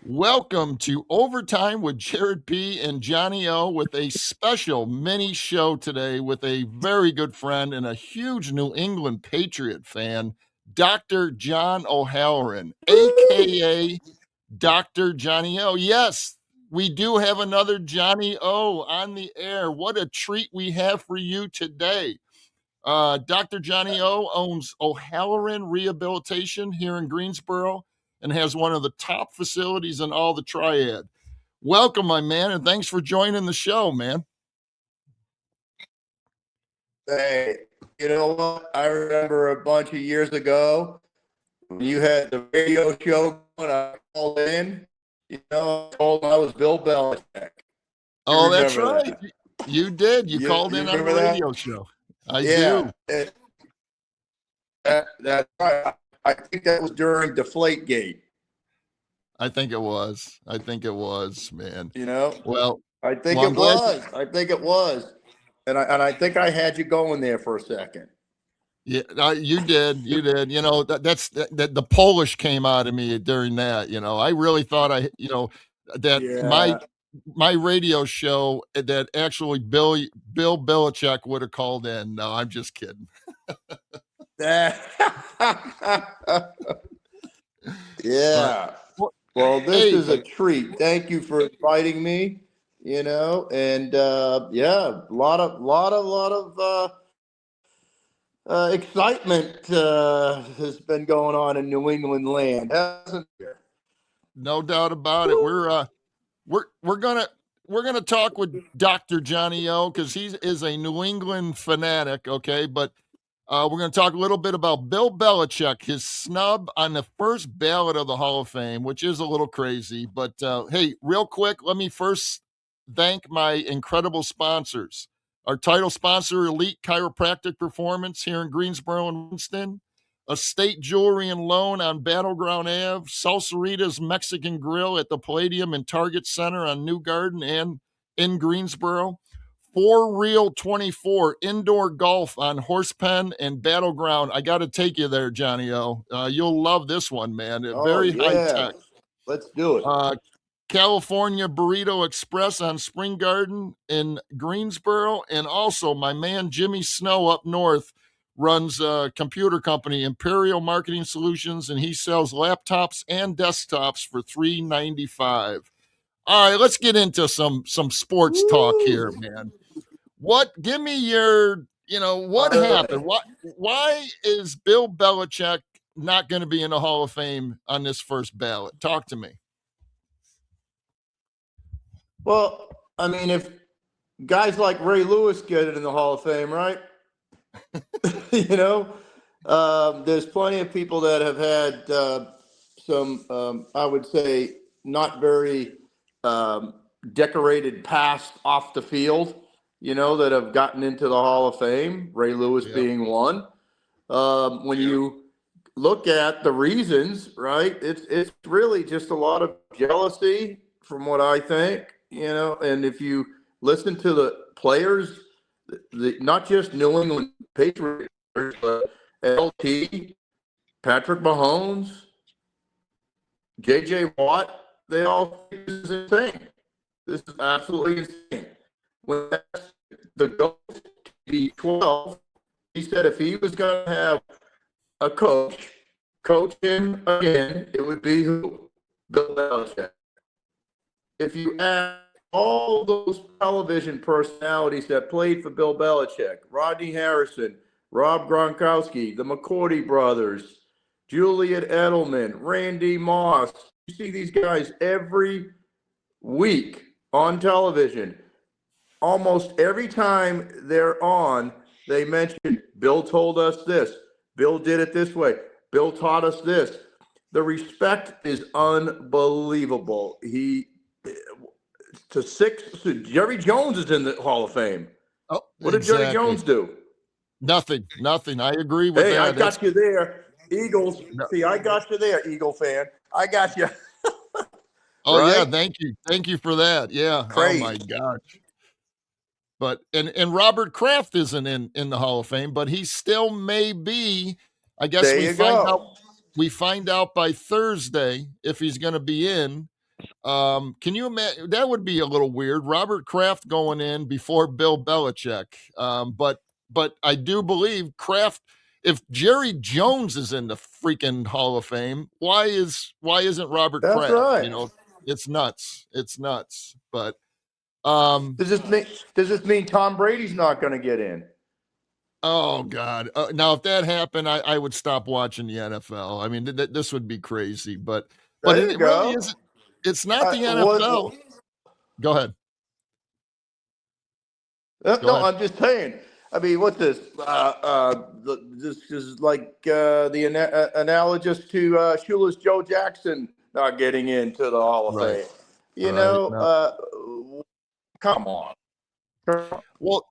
Welcome to Overtime with Jared P. and Johnny O with a special mini show today with a very good friend and a huge New England Patriot fan, Dr. John O'Halloran, aka Dr. Johnny O. Yes, we do have another Johnny O on the air. What a treat we have for you today. Dr. Johnny O owns O'Halloran Rehabilitation here in Greensboro and has one of the top facilities in all the triad. Welcome, my man, and thanks for joining the show, man. Hey, you know what? I remember a bunch of years ago when you had the radio show when I called in. I told I was Bill Belichick. Oh, that's right. That? You did. You called in on the radio show. I do. That's right. I think that was during Deflategate. I think it was, man. Well, I think it was. And I think I had you going there for a second. Yeah, you did. That's the Polish came out of me during that. I really thought my radio show that actually Bill Belichick would have called in. No, I'm just kidding. Yeah. Well, this is a treat. Thank you for inviting me. And a lot of excitement has been going on in New England land, hasn't there? No doubt about it. We're gonna talk with Dr. Johnny O because he is a New England fanatic. Okay, but we're going to talk a little bit about Bill Belichick, his snub on the first ballot of the Hall of Fame, which is a little crazy. But hey, real quick, let me first thank my incredible sponsors. Our title sponsor, Elite Chiropractic Performance here in Greensboro and Winston, Estate Jewelry and Loan on Battleground Ave, Salsarita's Mexican Grill at the Palladium and Target Center on New Garden and in Greensboro, For Real 24 indoor golf on Horsepen and Battleground. I got to take you there, Johnny O. You'll love this one, man. Very high tech. Let's do it. California Burrito Express on Spring Garden in Greensboro. And also my man Jimmy Snow up north runs a computer company, Imperial Marketing Solutions, and he sells laptops and desktops for $395. All right, let's get into some sports talk here, man. Give me your, what happened? Why is Bill Belichick not going to be in the Hall of Fame on this first ballot? Talk to me. Well, I mean, if guys like Ray Lewis get it in the Hall of Fame, right? There's plenty of people that have had some, I would say, not very decorated past off the field, that have gotten into the Hall of Fame, Ray Lewis being one. When you look at the reasons, right, it's really just a lot of jealousy from what I think, and if you listen to the players, not just New England Patriots, but LT, Patrick Mahomes, J.J. Watt, they all think this is insane. This is absolutely insane. When the goal to be 12, he said if he was going to have a coach him again, it would be who? Bill Belichick. If you add all those television personalities that played for Bill Belichick, Rodney Harrison, Rob Gronkowski, the McCourty brothers, Julian Edelman, Randy Moss, you see these guys every week on television. Almost every time they're on, they mention Bill told us this. Bill did it this way. Bill taught us this. The respect is unbelievable. Jerry Jones is in the Hall of Fame. Oh, what did Jerry Jones do? Nothing. I agree with that. Hey, I got you there. Eagles. No. See, I got you there, Eagle fan. I got you. Oh, right? Yeah. Thank you for that. Yeah. Crazy. Oh, my gosh. But and Robert Kraft isn't in the Hall of Fame, but he still may be. I guess we find out by Thursday if he's going to be in. Can you imagine? That would be a little weird. Robert Kraft going in before Bill Belichick. But I do believe Kraft. If Jerry Jones is in the freaking Hall of Fame, why isn't Robert That's Kraft? right. It's nuts. It's nuts. But um, Does this mean Tom Brady's not going to get in? oh God. Now, if that happened, I would stop watching the NFL. I mean, this would be crazy. But There you it really go. isn't. It's not the What? NFL. Go ahead. Go No, ahead. I'm just saying. I mean, what's this? This is like the analogous to Shula's Joe Jackson not getting into the Hall of Right. Fame. You Right. know, No. come on. Well,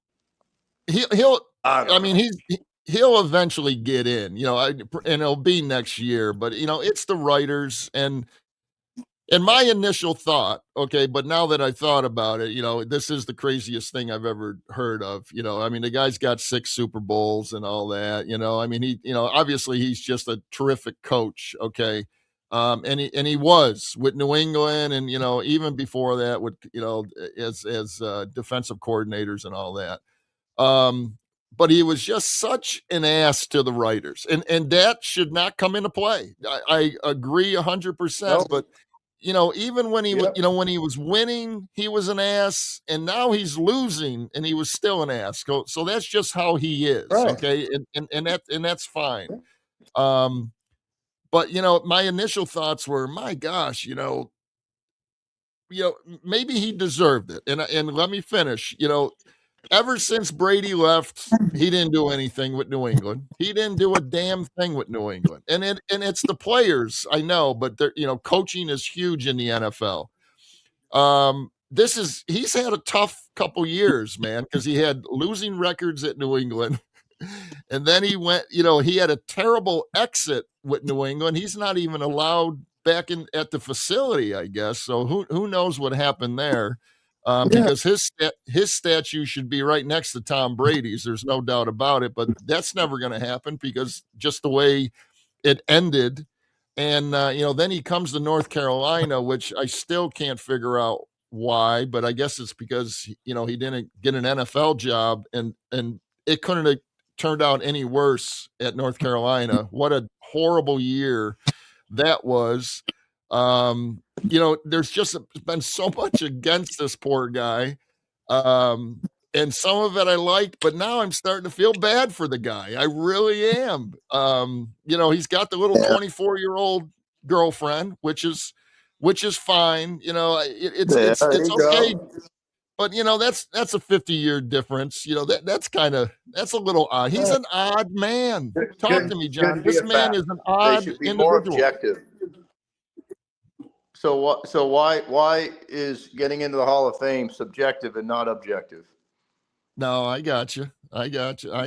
he'll. I I don't mean, know. he'll eventually get in. And it'll be next year. But it's the writers and my initial thought. Okay, but now that I thought about it, this is the craziest thing I've ever heard of. I mean, the guy's got 6 Super Bowls and all that. I mean, obviously he's just a terrific coach. Okay. And he was with New England, and even before that, with as defensive coordinators and all that. Um, but he was just such an ass to the writers, and that should not come into play. I agree 100%. Nope. But even when he was, Yep. when he was winning, he was an ass, and now he's losing, and he was still an ass. So that's just how he is. Right. Okay, and that's fine. Um, but my initial thoughts were, my gosh, maybe he deserved it. And let me finish. Ever since Brady left, he didn't do anything with New England. He didn't do a damn thing with New England. And it's the players, I know, but coaching is huge in the NFL. He's had a tough couple years, man, because he had losing records at New England. And then he had a terrible exit with New England. He's not even allowed back in at the facility, I guess. So who knows what happened there? Yeah. Because his statue should be right next to Tom Brady's. There's no doubt about it. But that's never going to happen because just the way it ended. And then he comes to North Carolina, which I still can't figure out why. But I guess it's because he didn't get an NFL job, and it couldn't have turned out any worse at North Carolina. What a horrible year that was. There's just been so much against this poor guy. And some of it I liked, but now I'm starting to feel bad for the guy. I really am. He's got the little Yeah. 24-year-old girlfriend, which is fine. It's There it's it's you okay, go. but that's a 50-year difference. That's a little odd. He's an odd man. Talk to me, John. Shouldn't be This a man fact. is an They odd should be more individual. objective. So what? So why is getting into the Hall of Fame subjective and not objective? No, I got you. I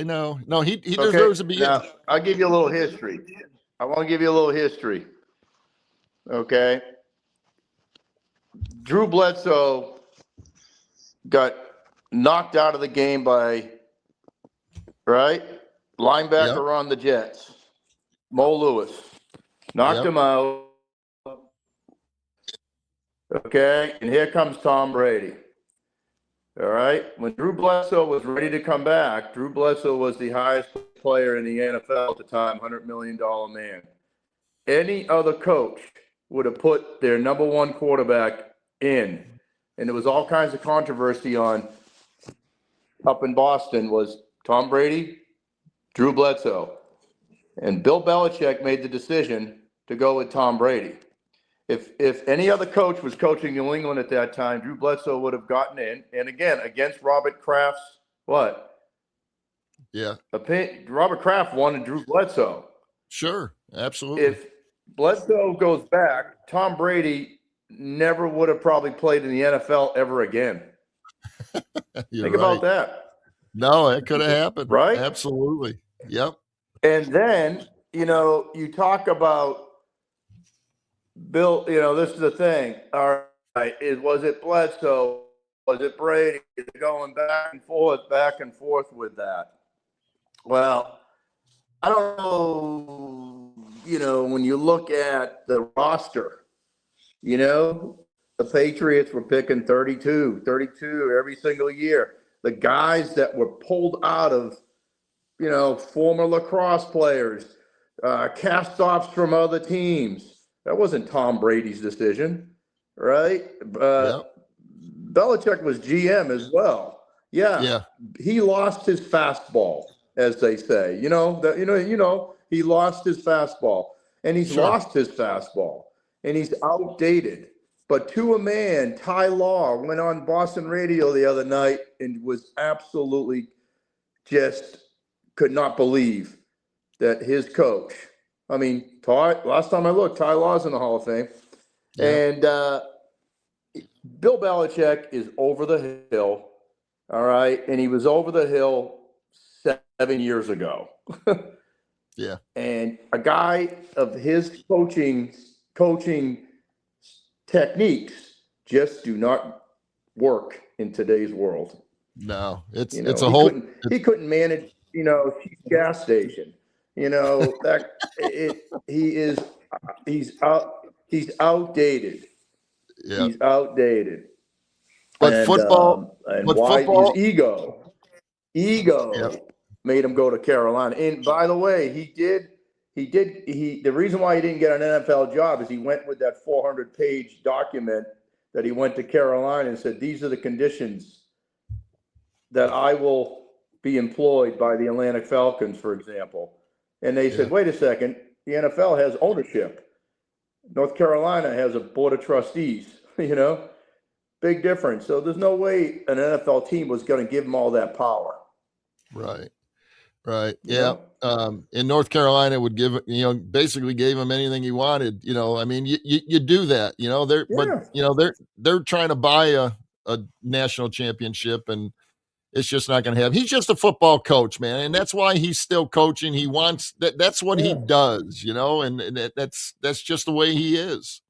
know. No, he Okay. deserves to be in. Now I'll give you a little history. I want to give you a little history. Okay. Drew Bledsoe got knocked out of the game by Yep. linebacker on the Jets, Mo Lewis, knocked Yep. him out. Okay, and here comes Tom Brady. All right, when Drew Bledsoe was ready to come back, Drew Bledsoe was the highest player in the NFL at the time, $100 million man. Any other coach would have put their number one quarterback in, and there was all kinds of controversy on up in Boston was Tom Brady, Drew Bledsoe, and Bill Belichick made the decision to go with Tom Brady. If any other coach was coaching New England at that time, Drew Bledsoe would have gotten in, and again against Robert Kraft's what? Yeah. Robert Kraft wanted Drew Bledsoe. Sure. Absolutely. If Bledsoe goes back, Tom Brady never would have probably played in the NFL ever again. You're Think right. about that. No, it could have happened. Right? Absolutely. Yep. And then, you talk about Bill, this is the thing. All right, was it Bledsoe? Was it Brady? Going back and forth with that. Well, I don't know, when you look at the roster, the Patriots were picking 32 every single year. The guys that were pulled out of, former lacrosse players, cast-offs from other teams. That wasn't Tom Brady's decision, right? Yep. Belichick was GM as well. Yeah, Yeah. he lost his fastball, as they say. He lost his fastball, and he's Sure. lost his fastball, and he's outdated. But to a man, Ty Law went on Boston radio the other night and was absolutely just could not believe that his coach. I mean, last time I looked, Ty Law's in the Hall of Fame, Yeah. and Bill Belichick is over the hill. All right, and he was over the hill 7 years ago. Yeah. And a guy of his coaching techniques just do not work in today's world. No, it's You know, it's a he whole. couldn't manage, cheap gas station. That he's outdated. Yeah. He's outdated. But football. And But why his football. ego Yep. made him go to Carolina. And by the way, the reason why he didn't get an NFL job is he went with that 400-page document that he went to Carolina and said, these are the conditions that I will be employed by the Atlantic Falcons, for example. And they said, wait a second, the NFL has ownership. North Carolina has a board of trustees, big difference. So there's no way an NFL team was going to give him all that power. Right. Yeah. In North Carolina would give, basically gave him anything he wanted. I mean, you do that, they're trying to buy a national championship, and it's just not going to happen. He's just a football coach, man. And that's why he's still coaching. He wants that. That's what he does, and that's just the way he is.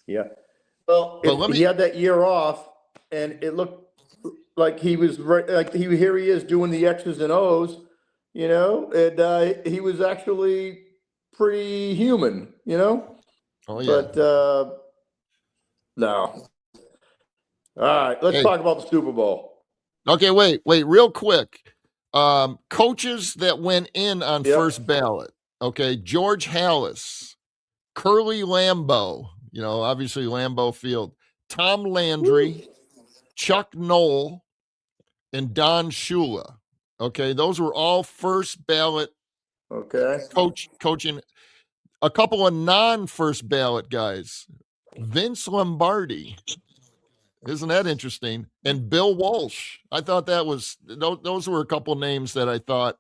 Yeah. Well, he had that year off, and it looked like he was here he is doing the X's and O's, and he was actually pretty human, Oh yeah. But no. All right, let's talk about the Super Bowl. Okay, wait, real quick. Coaches that went in on first ballot. Okay, George Halas, Curly Lambeau, obviously Lambeau Field, Tom Landry, Chuck Noll, and Don Shula. Okay, those were all first ballot coaching. A couple of non-first ballot guys. Vince Lombardi. Isn't that interesting? And Bill Walsh. I thought those were a couple names that I thought,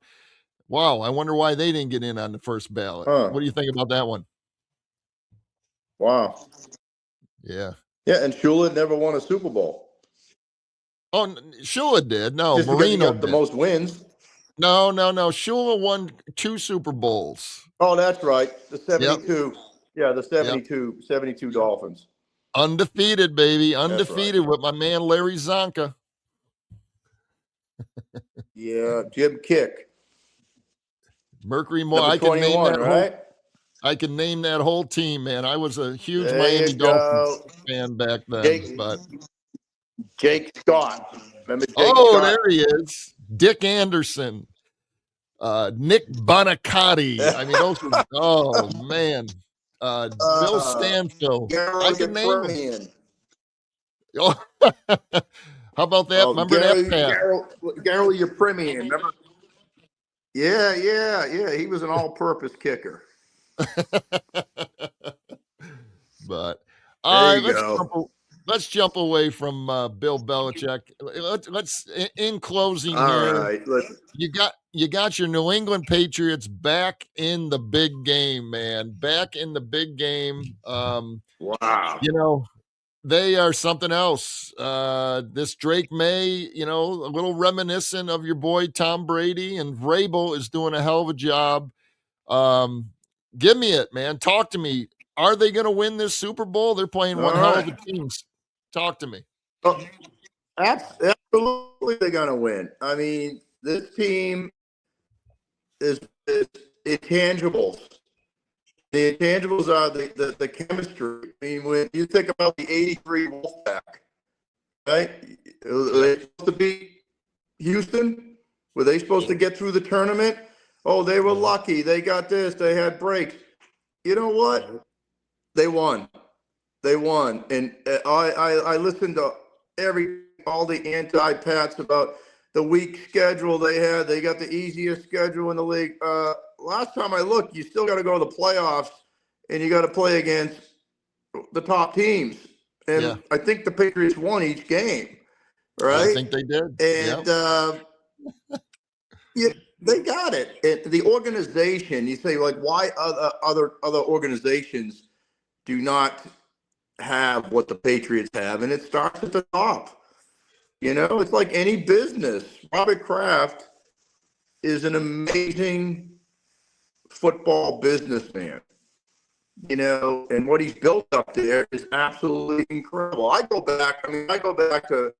wow, I wonder why they didn't get in on the first ballot. What do you think about that one? Wow. Yeah. Yeah, and Shula never won a Super Bowl. Oh, Shula did. No, just Marino got did. The most wins. No. Shula won 2 Super Bowls. Oh, that's right. The 72. Yep. Yeah, the 72 Dolphins. Undefeated, baby. Undefeated with my man Larry Zonka. Yeah, Jim Kick. Mercury Moore. I can name that right? I can name that whole team, man. I was a huge Miami Dolphins fan back then. Jake Scott. Remember Jake Scott? There he is. Dick Anderson. Nick Bonacotti. I mean, those were, oh man. Bill Stanfield. I can name them. Oh, how about that? Remember that, Pat? Gary Yepremian. Remember? Yeah. He was an all-purpose kicker. But all right, let's jump away from Bill Belichick. Let's in closing here. All right, you got your New England Patriots back in the big game, man. Back in the big game. Wow. They are something else. This Drake May, a little reminiscent of your boy Tom Brady, and Vrabel is doing a hell of a job. Give me it, man. Talk to me. Are they going to win this Super Bowl? They're playing one hell of a team. Talk to me. Oh, absolutely, they're going to win. I mean, this team is intangibles. The intangibles are the chemistry. I mean, when you think about the '83 Wolfpack, right? Were they supposed to beat Houston? Were they supposed to get through the tournament? Oh, they were lucky. They got this. They had breaks. You know what? They won. They won. And I listened to all the anti-Pats about the weak schedule they had. They got the easiest schedule in the league. Last time I looked, you still got to go to the playoffs, and you got to play against the top teams. And I think the Patriots won each game, right? I think they did. And yeah, they got it. The organization. You say, like, why other organizations do not have what the Patriots have? And it starts at the top. You know, it's like any business. Robert Kraft is an amazing football businessman, you know, and what he's built up there is absolutely incredible. I go back to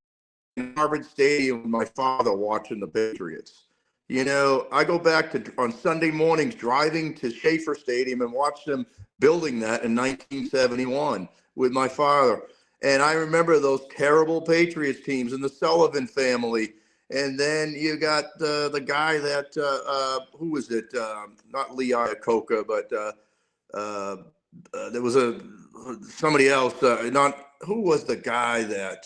Harvard Stadium with my father watching the Patriots. You know, I go back to on Sunday mornings driving to Schaefer Stadium and watch them building that in 1971 with my father. And I remember those terrible Patriots teams and the Sullivan family. And then you got the guy that, who was it? Not Lee Iacocca, but there was somebody else. Who was the guy that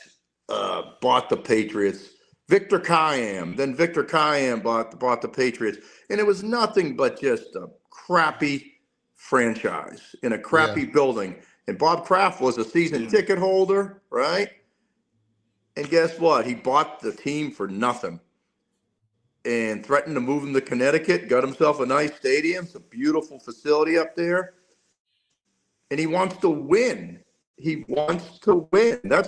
bought the Patriots? Victor Kiam. Then Victor Kiam bought the Patriots. And it was nothing but just a crappy franchise in a crappy building. And Bob Kraft was a season ticket holder, right? And guess what? He bought the team for nothing and threatened to move him to Connecticut, got himself a nice stadium. It's a beautiful facility up there. And he wants to win. He wants to win. A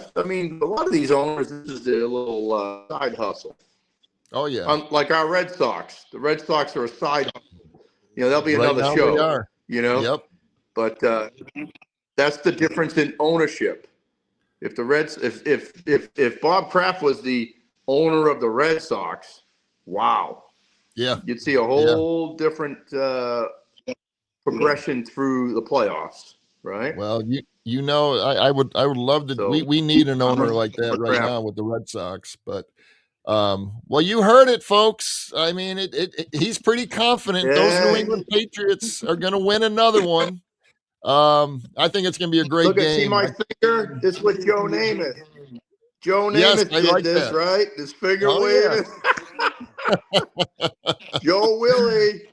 lot of these owners, this is their little side hustle. Oh, yeah. Like our Red Sox. The Red Sox are a side hustle. You know, that'll be another show. They are. You know? Yep. But that's the difference in ownership. If the Reds, if Bob Kraft was the owner of the Red Sox, wow, you'd see a whole different progression through the playoffs, right? Well, you know, I would love to. So, we need an owner like that right now with the Red Sox, but well, you heard it, folks. I mean, he's pretty confident those New England Patriots are going to win another one. I think it's going to be a great game. See my finger? This is what Joe Namath. Joe Namath did this, right? This finger waving. Joe Willie.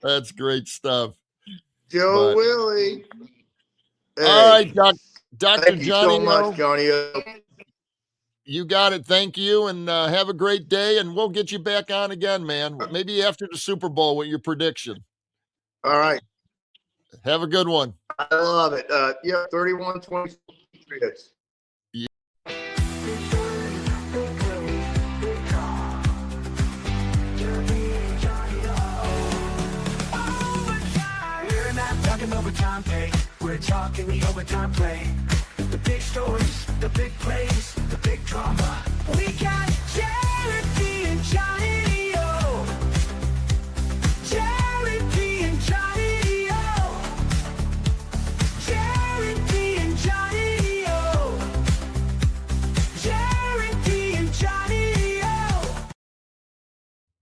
That's great stuff. Joe Willie. Hey, all right, Dr. Thank Johnny. You so much, Johnny. You got it. Thank you, and have a great day, and we'll get you back on again, man. Maybe after the Super Bowl with your prediction. All right. Have a good one. I love it. 31-20 Patriots. Yeah. We're not talking overtime pay. We're talking the overtime play. The big stories, the big plays, the big drama. We got Jeremy and Johnny.